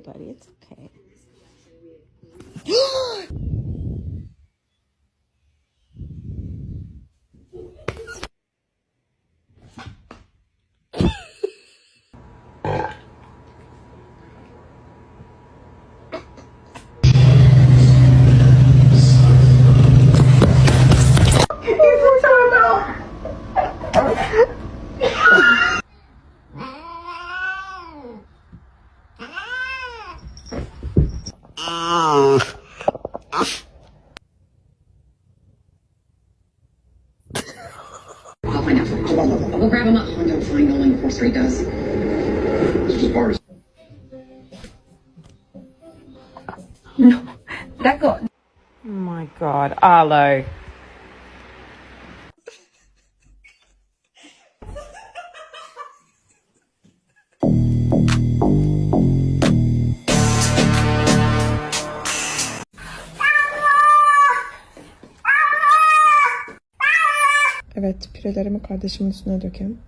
buddy. It's okay. I'll find out. We'll grab him up. I'm going to find only 4th Street does. As far as No, that got. Oh my God, Arlo. Evet, pirelerimi kardeşimin üstüne dökeyim.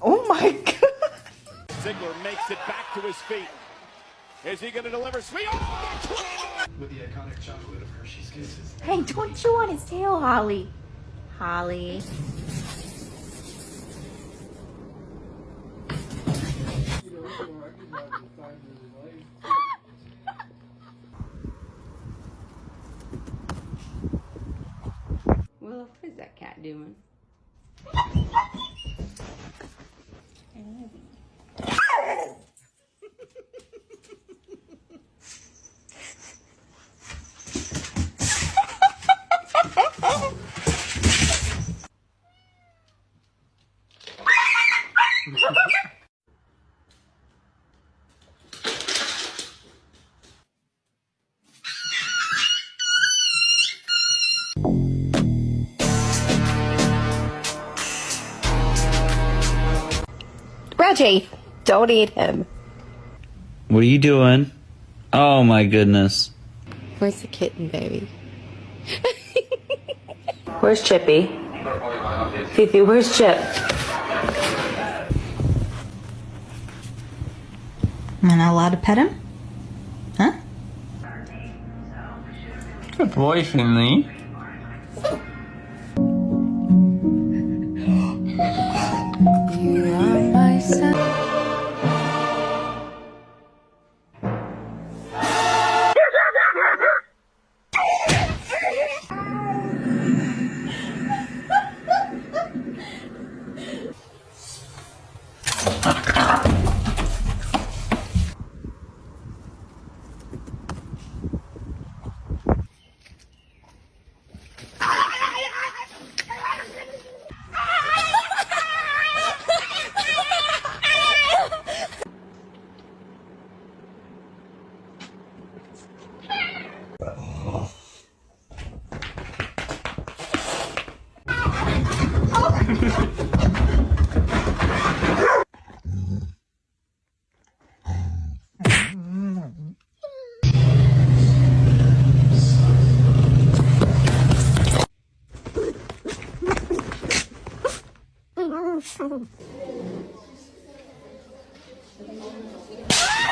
Oh my God! Ziggler makes it back to his feet. Is he going to deliver? Sweet! Oh! With the iconic chocolate of Hershey's Kisses. Hey, don't chew on his tail, Holly. Holly. Well, what is that cat doing? Reggie, don't eat him. What are you doing? Oh my goodness. Where's the kitten, baby? Where's Chippy? Fifi, where's Chip? Am I not allowed to pet him? Huh? Good boy, Finley. You are my son.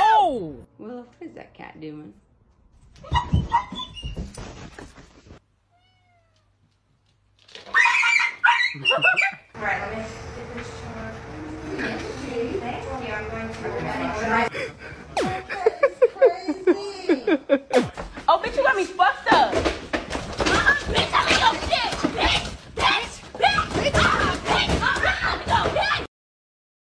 Oh! Well, what is that cat doing? Right, let me get this. Thank you. I'm going to.